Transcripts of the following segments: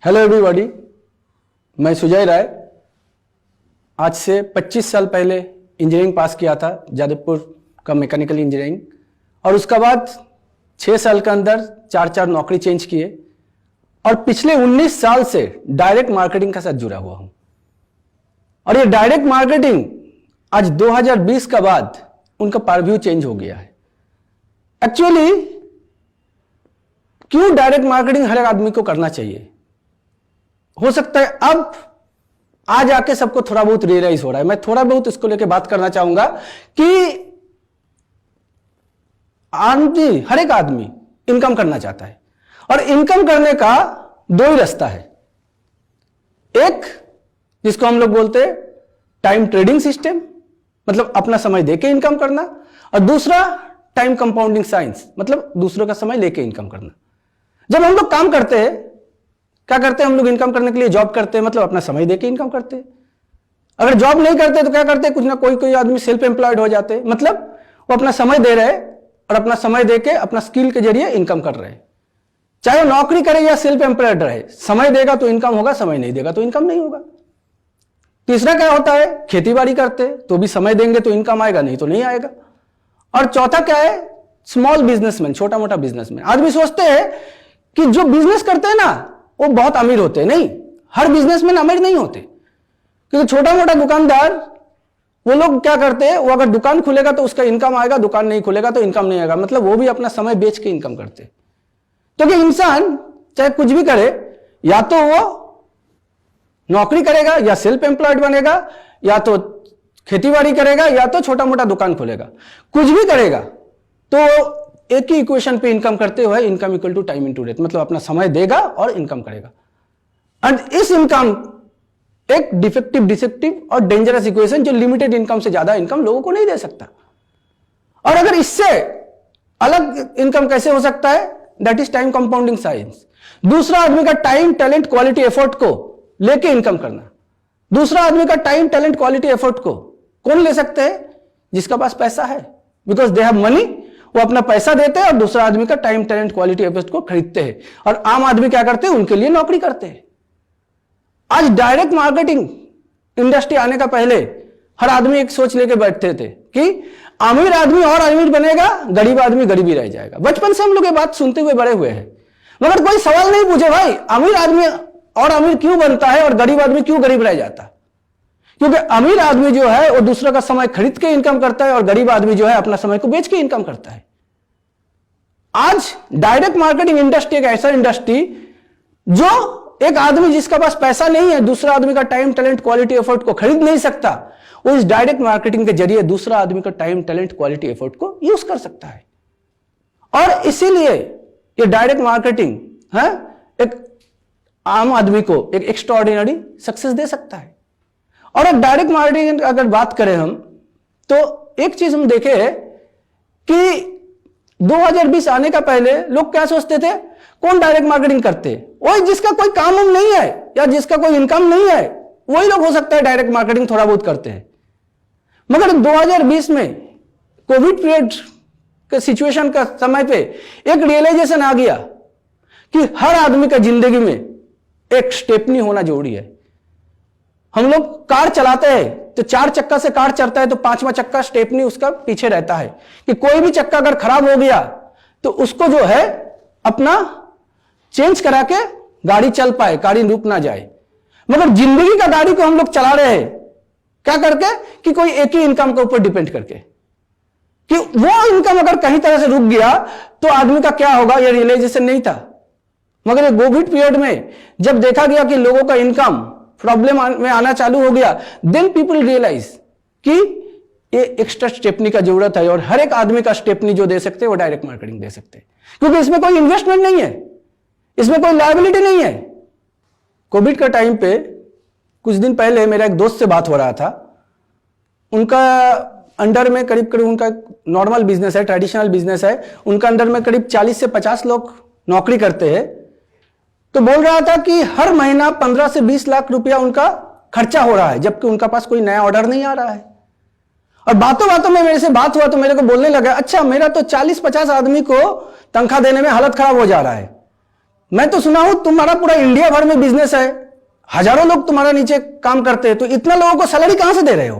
Hello everybody, मैं सुजय राय। आज से 25 साल पहले इंजीनियरिंग पास किया था, जादवपुर का मैकेनिकल इंजीनियरिंग, और उसके बाद 6 साल के अंदर 4 नौकरी चेंज किए और पिछले 19 साल से डायरेक्ट मार्केटिंग के साथ जुड़ा हुआ हूं। और ये डायरेक्ट मार्केटिंग आज 2020 का बाद उनका पारव्यू चेंज हो गया है। एक्चुअली क्यों डायरेक्ट मार्केटिंग हर एक आदमी को करना चाहिए? हो सकता है अब आज आके सबको थोड़ा बहुत रियलाइज हो रहा है। मैं थोड़ा बहुत इसको लेके बात करना चाहूंगा कि हर एक आदमी इनकम करना चाहता है और इनकम करने का 2 ही रास्ता है। एक जिसको हम लोग बोलते हैं टाइम ट्रेडिंग सिस्टम, मतलब अपना समय देके इनकम करना, और दूसरा टाइम कंपाउंडिंग साइंस, मतलब दूसरों का समय लेके इनकम करना। जब हम लोग काम करते हैं, क्या करते हैं हम लोग? इनकम करने के लिए जॉब करते हैं, मतलब अपना समय देके इनकम करते हैं। अगर जॉब नहीं करते तो क्या करते हैं? कुछ ना कोई आदमी सेल्फ एम्प्लॉयड हो जाते हैं, मतलब वो अपना समय दे रहे हैं और अपना समय देके अपना स्किल के जरिए इनकम कर रहे हैं। चाहे वो नौकरी करे या सेल्फ एम्प्लॉयड रहे, समय देगा तो इनकम होगा, समय नहीं देगा तो इनकम नहीं होगा। तीसरा क्या होता है? खेती बाड़ी करते हैं तो भी समय देंगे तो इनकम आएगा, नहीं तो नहीं आएगा। और चौथा क्या है? स्मॉल बिजनेसमैन, छोटा मोटा बिजनेसमैन। आदमी सोचते हैं कि जो बिजनेस करते हैं ना वो बहुत अमीर होते हैं। नहीं, हर बिजनेसमैन अमीर नहीं होते, क्योंकि छोटा मोटा दुकानदार वो लोग क्या करते हैं, वो अगर दुकान खुलेगा तो उसका इनकम आएगा, दुकान नहीं खुलेगा तो इनकम नहीं आएगा, मतलब वो भी अपना समय बेच के इनकम करते हैं। तो कि इंसान चाहे कुछ भी करे, या तो वो नौकरी करेगा या सेल्फ एम्प्लॉयड बनेगा, या तो खेतीबाड़ी करेगा, या तो छोटा मोटा दुकान खोलेगा। कुछ भी करेगा तो एक ही इक्वेशन पे इनकम करते हुए, income equal to time into rate, मतलब अपना समय देगा और इनकम करेगा। एंड इस इनकम एक डिफेक्टिव, डिसेप्टिव और डेंजरस इक्वेशन, जो लिमिटेड इनकम से ज्यादा इनकम लोगों को नहीं दे सकता। और अगर इससे अलग इनकम कैसे हो सकता है? That is time compounding science. दूसरा आदमी का टाइम, टैलेंट, क्वालिटी, एफर्ट को लेके इनकम करना। दूसरा आदमी का टाइम, टैलेंट, क्वालिटी, एफर्ट को कौन ले सकते हैं? जिसका पास पैसा है, बिकॉज दे हैव मनी, वो अपना पैसा देते हैं और दूसरा आदमी का टाइम, टैलेंट, क्वालिटी, एफर्ट को खरीदते हैं। और आम आदमी क्या करते हैं? उनके लिए नौकरी करते हैं। आज डायरेक्ट मार्केटिंग इंडस्ट्री आने का पहले हर आदमी एक सोच लेके बैठते थे कि अमीर आदमी और अमीर बनेगा, गरीब आदमी गरीबी रह जाएगा। बचपन से हम लोग ये बात सुनते हुए बड़े हुए हैं, मगर कोई सवाल नहीं पूछे, भाई अमीर आदमी और अमीर क्यों बनता है और गरीब आदमी क्यों गरीब रह जाता है? क्योंकि अमीर आदमी जो है वो दूसरों का समय खरीद के इनकम करता है और गरीब आदमी जो है अपना समय को बेच के इनकम करता है। आज डायरेक्ट मार्केटिंग इंडस्ट्री एक ऐसा इंडस्ट्री जो एक आदमी जिसका पास पैसा नहीं है, दूसरा आदमी का टाइम, टैलेंट, क्वालिटी, एफर्ट को खरीद नहीं सकता, वो इस डायरेक्ट मार्केटिंग के जरिए दूसरा आदमी का टाइम, टैलेंट, क्वालिटी, एफर्ट को यूज कर सकता है। और इसीलिए ये डायरेक्ट मार्केटिंग एक आम आदमी को एक एक्स्ट्राऑर्डिनरी सक्सेस दे सकता है। और एक डायरेक्ट मार्केटिंग अगर बात करें हम, तो एक चीज हम देखे कि 2020 आने का पहले लोग क्या सोचते थे? कौन डायरेक्ट मार्केटिंग करते? वही जिसका कोई काम नहीं है या जिसका कोई इनकम नहीं है, वही लोग हो सकता है डायरेक्ट मार्केटिंग थोड़ा बहुत करते हैं। मगर 2020 में कोविड पीरियड के सिचुएशन का समय पे एक रियलाइजेशन आ गया कि हर आदमी का जिंदगी में एक स्टेपनी होना जरूरी है। हम लोग कार चलाते हैं तो 4 चक्का से कार चलता है तो 5वां चक्का स्टेपनी उसका पीछे रहता है कि कोई भी चक्का अगर खराब हो गया तो उसको जो है अपना चेंज करा के गाड़ी चल पाए, गाड़ी रुक ना जाए। मगर जिंदगी का गाड़ी को हम लोग चला रहे हैं क्या करके? कि कोई एक ही इनकम के ऊपर डिपेंड करके, कि वो इनकम अगर कहीं तरह से रुक गया तो आदमी का क्या होगा, ये रियलाइजेशन नहीं था। मगर ये कोविड पीरियड में जब देखा गया कि लोगों का इनकम प्रॉब्लम में आना चालू हो गया, देन पीपल रियलाइज कि ये एक्स्ट्रा स्टेपनी का जरूरत है। और हर एक आदमी का स्टेपनी जो दे सकते हैं वो डायरेक्ट मार्केटिंग दे सकते हैं, क्योंकि इसमें कोई इन्वेस्टमेंट नहीं है, इसमें कोई लायबिलिटी नहीं है। कोविड का टाइम पे कुछ दिन पहले मेरा एक दोस्त से बात हो रहा था। उनका अंडर में करीब उनका नॉर्मल बिजनेस है, ट्रेडिशनल बिजनेस है, उनका अंडर में करीब 40 से 50 लोग नौकरी करते हैं। तो बोल रहा था कि हर महीना 15 से 20 लाख रुपया उनका खर्चा हो रहा है, जबकि उनका पास कोई नया ऑर्डर नहीं आ रहा है। और बातों बातों में मेरे से बात हुआ तो मेरे को बोलने लगा, अच्छा मेरा तो 40-50 आदमी को तनख्वाह देने में हालत खराब हो जा रहा है, मैं तो सुना हूं तुम्हारा पूरा इंडिया भर में बिजनेस है, हजारों लोग तुम्हारा नीचे काम करते हैं, तो इतना लोगों को सैलरी कहां से दे रहे हो?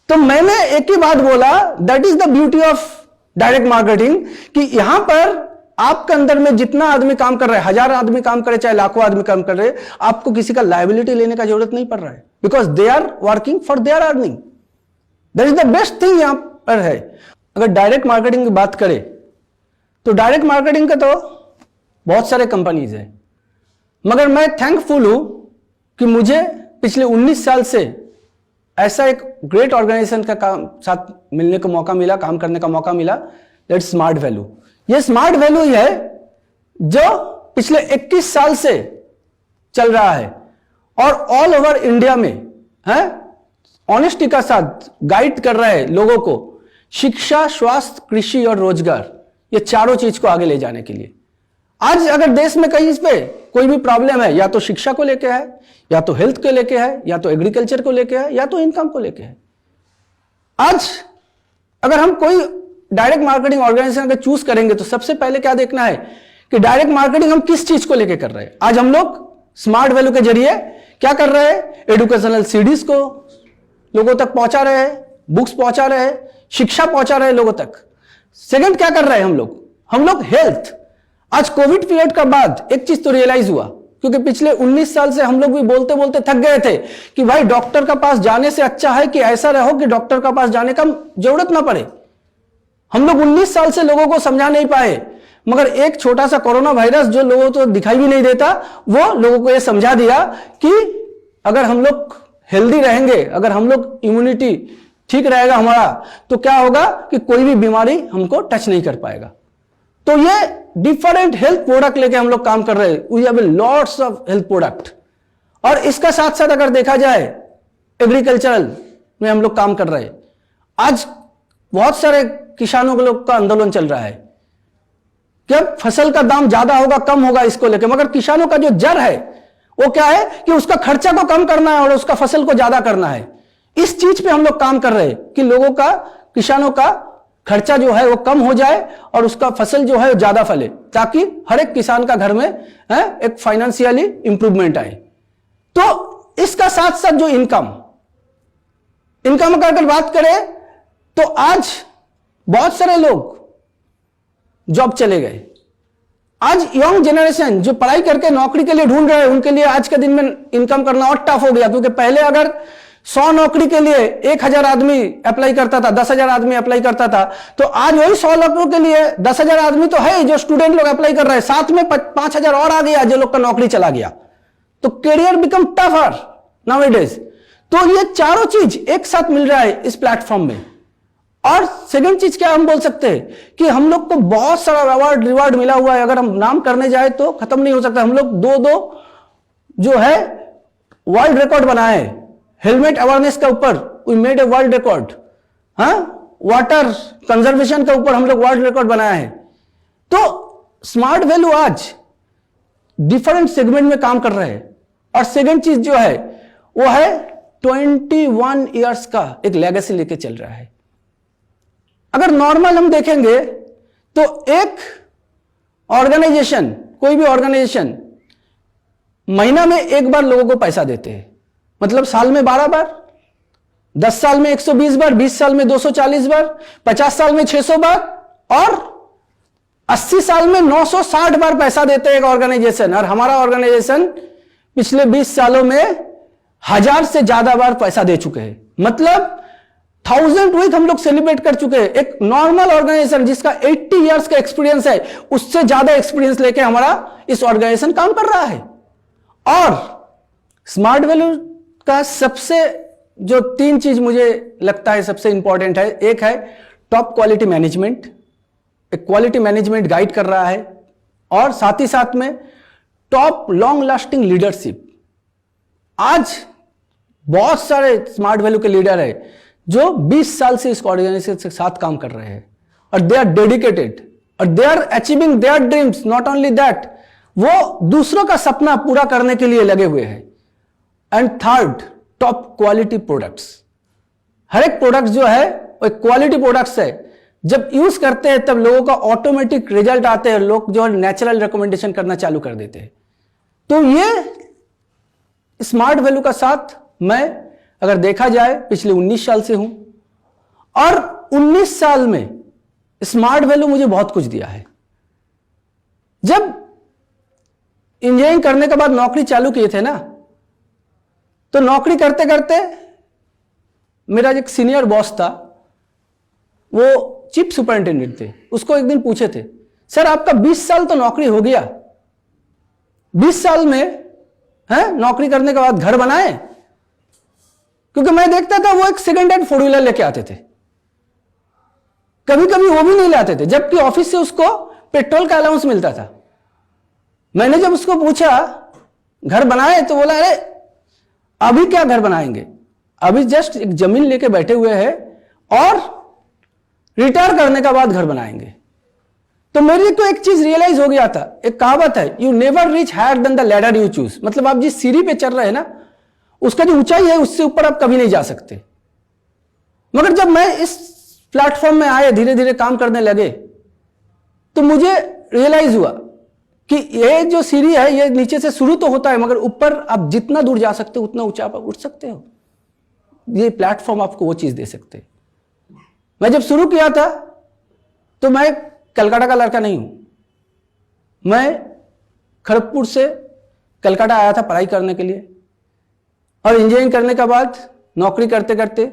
तो मैंने एक ही बात बोला, that is the beauty of direct marketing, कि यहां पर आपके अंदर में जितना आदमी काम कर रहा है, 1000 आदमी काम करे चाहे लाखों आदमी काम कर रहे, आपको किसी का लायबिलिटी लेने का जरूरत नहीं पड़ रहा है, because they are working for their earning. That is the best thing यहां पर है। अगर डायरेक्ट मार्केटिंग की बात करें तो डायरेक्ट मार्केटिंग के तो बहुत सारे कंपनीज हैं, मगर मैं थैंकफुल हूं कि मुझे पिछले 19 साल से ऐसा एक ग्रेट ऑर्गेनाइजेशन का साथ मिलने का मौका मिला, काम करने का मौका मिला, दैट स्मार्ट वैल्यू। ये स्मार्ट वैल्यू ही है जो पिछले 21 साल से चल रहा है और ऑल ओवर इंडिया में है ऑनेस्टी का साथ गाइड कर रहा है लोगों को शिक्षा, स्वास्थ्य, कृषि और रोजगार, ये चारों चीज को आगे ले जाने के लिए। आज अगर देश में कहीं इस पे कोई भी प्रॉब्लम है, या तो शिक्षा को लेके है, या तो हेल्थ को लेके है, या तो एग्रीकल्चर को लेके है, या तो इनकम को लेके है। आज अगर हम कोई डायरेक्ट मार्केटिंग ऑर्गेनाइजेशन अगर चूज करेंगे तो सबसे पहले क्या देखना है कि डायरेक्ट मार्केटिंग हम किस चीज को लेके कर रहे हैं। आज हम लोग स्मार्ट वैल्यू के जरिए क्या कर रहे हैं, एजुकेशनल सीडीज को लोगों तक पहुंचा रहे हैं, बुक्स पहुंचा रहे हैं, शिक्षा पहुंचा रहे हैं लोगों तक। सेकंड क्या कर रहे हैं हम लोग हेल्थ। आज कोविड पीरियड का बाद एक चीज तो रियलाइज हुआ, क्योंकि पिछले 19 साल से हम लोग भी बोलते बोलते थक गए थे कि भाई डॉक्टर का पास जाने से अच्छा है कि ऐसा रहो कि डॉक्टर का पास जाने का जरूरत ना पड़े। हम लोग 19 साल से लोगों को समझा नहीं पाए, मगर एक छोटा सा कोरोना वायरस जो लोगों को दिखाई भी नहीं देता, वो लोगों को यह समझा दिया कि अगर हम लोग हेल्दी रहेंगे, अगर हम लोग इम्यूनिटी ठीक रहेगा हमारा, तो क्या होगा कि कोई भी बीमारी हमको टच नहीं कर पाएगा। तो ये डिफरेंट हेल्थ प्रोडक्ट लेके हम लोग काम कर रहे हैं। We have lots of health product. और इसका साथ साथ अगर देखा जाए एग्रीकल्चरल में हम लोग काम कर रहे हैं। आज बहुत सारे किसानों के लोग का आंदोलन चल रहा है कि अब फसल का दाम ज्यादा होगा कम होगा इसको लेकर, मगर किसानों का जो जड़ है वो क्या है कि उसका खर्चा को कम करना है और उसका फसल को ज्यादा करना है। इस चीज पे हम लोग काम कर रहे हैं कि लोगों का, किसानों का खर्चा जो है वो कम हो जाए और उसका फसल जो है वो ज्यादा फले, ताकि हर एक किसान का घर में एक फाइनेंशियली इंप्रूवमेंट आए। तो इसका साथ साथ जो इनकम अगर बात करें तो आज बहुत सारे लोग जॉब चले गए। आज यंग जनरेशन जो पढ़ाई करके नौकरी के लिए ढूंढ रहे हैं, उनके लिए आज के दिन में इनकम करना और टफ हो गया, क्योंकि पहले अगर 100 नौकरी के लिए 1000 आदमी अप्लाई करता था, 10,000 आदमी अप्लाई करता था, तो आज वही 100 नौकरियों के लिए 10,000 आदमी तो है जो स्टूडेंट लोग अप्लाई कर रहे हैं, साथ में 5,000 और आ गया जो लोग का नौकरी चला गया। तो करियर बिकम टफर नाउअडेज। तो ये चारों चीज एक साथ मिल रहा है इस प्लेटफॉर्म में। और सेकंड चीज क्या हम बोल सकते हैं कि हम लोग को बहुत सारा अवार्ड रिवार्ड मिला हुआ है, अगर हम नाम करने जाए तो खत्म नहीं हो सकता। हम लोग दो जो है वर्ल्ड रिकॉर्ड बनाए हैं। हेलमेट अवेयरनेस के ऊपर we made a world record, water conservation के ऊपर हम लोग वर्ल्ड रिकॉर्ड बनाया है। तो स्मार्ट वैल्यू आज डिफरेंट सेगमेंट में काम कर रहे हैं। और सेकंड चीज जो है वो है 21 इयर्स का एक लेगेसी लेके चल रहा है। अगर नॉर्मल हम देखेंगे तो एक ऑर्गेनाइजेशन, कोई भी ऑर्गेनाइजेशन महीना में एक बार लोगों को पैसा देते हैं, मतलब साल में 12 बार, 10 साल में 120 बार, 20 साल में 240 बार, 50 साल में 600 बार और 80 साल में 960 बार पैसा देते हैं एक ऑर्गेनाइजेशन। और हमारा ऑर्गेनाइजेशन पिछले 20 सालों में 1000 से ज्यादा बार पैसा दे चुके हैं, मतलब 1000 वीक हम लोग सेलिब्रेट कर चुके हैं। एक नॉर्मल ऑर्गेनाइजेशन जिसका 80 इयर्स का एक्सपीरियंस है, उससे ज्यादा एक्सपीरियंस लेके हमारा इस ऑर्गेनाइजेशन काम कर रहा है। और स्मार्ट वैल्यू का सबसे जो 3 चीज मुझे लगता है सबसे इंपॉर्टेंट है, एक है टॉप क्वालिटी मैनेजमेंट, एक क्वालिटी मैनेजमेंट गाइड कर रहा है, और साथ ही साथ में टॉप लॉन्ग लास्टिंग लीडरशिप। आज बहुत सारे स्मार्ट वैल्यू के लीडर है जो 20 साल से इस ऑर्गेनाइजेशन के साथ काम कर रहे हैं और दे आर डेडिकेटेड और they are achieving their dreams. Not only that, वो दूसरों का सपना पूरा करने के लिए लगे हुए हैं। And third, top quality products. हर एक प्रोडक्ट जो है वो एक क्वालिटी प्रोडक्ट्स है जब यूज करते हैं तब लोगों का ऑटोमेटिक रिजल्ट आते हैं, लोग जो है नेचुरल रिकमेंडेशन करना चालू कर देते हैं। तो ये स्मार्ट वैल्यू का साथ मैं अगर देखा जाए पिछले 19 साल से हूं, और 19 साल में स्मार्ट वैल्यू मुझे बहुत कुछ दिया है। जब इंजीनियरिंग करने के बाद नौकरी चालू किए थे ना, तो नौकरी करते करते मेरा एक सीनियर बॉस था, वो चीफ सुपरिंटेंडेंट थे। उसको एक दिन पूछे थे, सर आपका 20 साल तो नौकरी हो गया, 20 साल में है नौकरी करने के बाद घर बनाए? क्योंकि मैं देखता था वो एक सेकंड हैंड 4 व्हीलर लेके आते थे, कभी कभी वो भी नहीं लाते थे, जबकि ऑफिस से उसको पेट्रोल का अलाउंस मिलता था। मैंने जब उसको पूछा घर बनाए, तो बोला अरे अभी क्या घर बनाएंगे, अभी जस्ट एक जमीन लेके बैठे हुए हैं और रिटायर करने का बाद घर बनाएंगे। तो मेरे को एक चीज रियलाइज हो गया था, एक कहावत है, you never reach higher than the ladder you choose. मतलब आप जिस सीढ़ी पे चल रहे हैं ना, उसका जो ऊंचाई है उससे ऊपर आप कभी नहीं जा सकते। मगर जब मैं इस प्लेटफॉर्म में आए, धीरे धीरे काम करने लगे, तो मुझे रियलाइज हुआ कि ये जो सीढ़ी है ये नीचे से शुरू तो होता है, मगर ऊपर आप जितना दूर जा सकते हो उतना ऊंचा आप उठ सकते हो। ये प्लेटफॉर्म आपको वो चीज दे सकते हैं। मैं जब शुरू किया था तो मैं कलकत्ता का लड़का नहीं हूं, मैं खड़गपुर से कलकत्ता आया था पढ़ाई करने के लिए, और इंजीनियरिंग करने के बाद नौकरी करते करते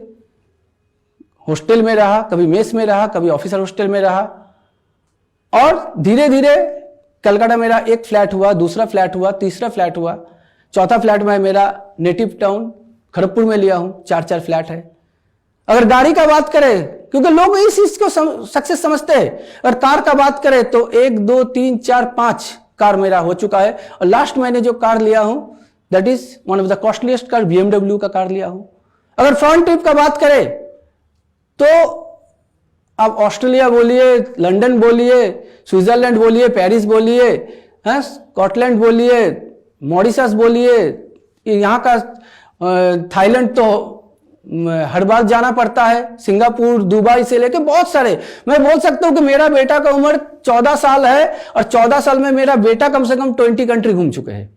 हॉस्टल में रहा, कभी मेस में रहा, कभी ऑफिसर हॉस्टल में रहा, और धीरे धीरे कलकत्ता मेरा एक फ्लैट हुआ, दूसरा फ्लैट हुआ, तीसरा फ्लैट हुआ, चौथा फ्लैट में मेरा नेटिव टाउन खड़गपुर में लिया हूं, 4 फ्लैट है। अगर गाड़ी का बात करें, क्योंकि लोग इस चीज को सक्सेस समझते हैं, अगर कार का बात करें तो 1 2 3 4 5 कार मेरा हो चुका है, और लास्ट मैंने जो कार लिया हूं that is one of the costliest car, BMW का कार लिया हूं। अगर फॉरेन ट्रिप का बात करें तो आप ऑस्ट्रेलिया बोलिए, लंदन बोलिए, स्विट्जरलैंड बोलिए, पेरिस बोलिए, स्कॉटलैंड बोलिए, मॉरिशस बोलिए, यहाँ का थाईलैंड तो हर बार जाना पड़ता है, सिंगापुर, दुबई से लेके बहुत सारे। मैं बोल सकता हूं कि मेरा बेटा का उम्र 14 साल है, और 14 साल में मेरा बेटा कम से कम 20 कंट्री घूम चुके हैं।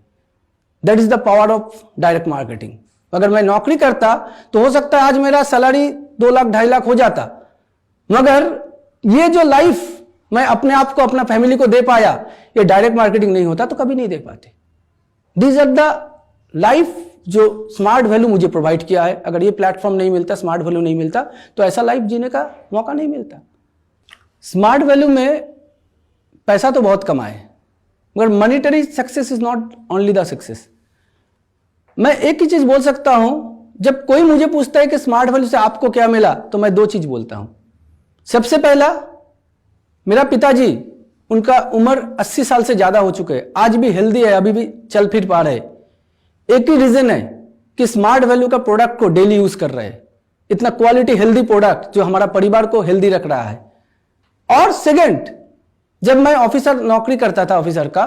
That is the power of direct marketing. अगर मैं नौकरी करता तो हो सकता है आज मेरा सैलरी 2 लाख 2.5 लाख हो जाता, मगर ये जो लाइफ मैं अपने आप को, अपना फैमिली को दे पाया, ये डायरेक्ट मार्केटिंग नहीं होता तो कभी नहीं दे पाते। दिस आर द लाइफ जो स्मार्ट वैल्यू मुझे प्रोवाइड किया है। अगर ये प्लेटफॉर्म नहीं मिलता, स्मार्ट वैल्यू नहीं मिलता, तो ऐसा लाइफ जीने का मौका नहीं मिलता। स्मार्ट वैल्यू में पैसा तो बहुत कमाए, मगर monetary success is not only the success. मैं एक ही चीज बोल सकता हूं, जब कोई मुझे पूछता है कि स्मार्ट वैल्यू से आपको क्या मिला, तो मैं 2 चीज बोलता हूं। सबसे पहला, मेरा पिताजी, उनका उम्र 80 साल से ज्यादा हो चुके हैं, आज भी हेल्दी है, अभी भी चल फिर पा रहे। एक ही रीजन है कि स्मार्ट वैल्यू का प्रोडक्ट को डेली यूज कर रहे हैं, इतना क्वालिटी हेल्दी प्रोडक्ट जो हमारा परिवार को हेल्दी रख रहा है। और सेकंड, जब मैं ऑफिसर नौकरी करता था ऑफिसर का,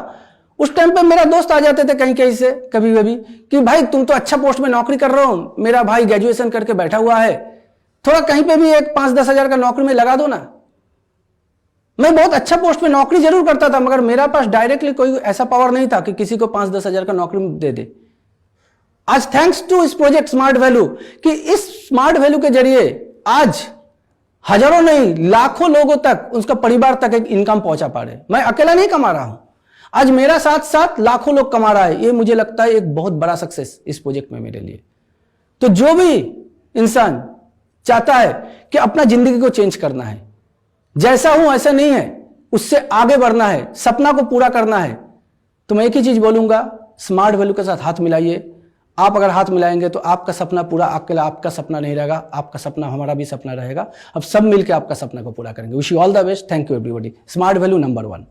उस टाइम पे मेरा दोस्त आ जाते थे कहीं कहीं से कभी कभी कि भाई तुम तो अच्छा पोस्ट में नौकरी कर रहे हो, मेरा भाई ग्रेजुएशन करके बैठा हुआ है, थोड़ा कहीं पे भी एक 5-10 हजार का नौकरी में लगा दो ना। मैं बहुत अच्छा पोस्ट में नौकरी जरूर करता था, मगर मेरा पास डायरेक्टली कोई ऐसा पावर नहीं था कि किसी को 5-10 हजार का नौकरी दे दे। आज थैंक्स टू इस प्रोजेक्ट स्मार्ट वैल्यू, कि इस स्मार्ट वैल्यू के जरिए आज हजारों नहीं लाखों लोगों तक, उसका परिवार तक एक इनकम पहुंचा पा रहे। मैं अकेला नहीं कमा रहा हूं, आज मेरा साथ साथ लाखों लोग कमा रहा है। ये मुझे लगता है एक बहुत बड़ा सक्सेस इस प्रोजेक्ट में मेरे लिए। तो जो भी इंसान चाहता है कि अपना जिंदगी को चेंज करना है, जैसा हूं ऐसा नहीं है, उससे आगे बढ़ना है, सपना को पूरा करना है, तो मैं एक ही चीज बोलूंगा, स्मार्ट वैल्यू के साथ हाथ मिलाइए। आप अगर हाथ मिलाएंगे तो आपका सपना पूरा, अकेला आपका सपना नहीं रहेगा, आपका सपना हमारा भी सपना रहेगा। अब सब मिलकर आपका सपना को पूरा करेंगे। Wish you all the best. Thank you everybody. Smart value number 1।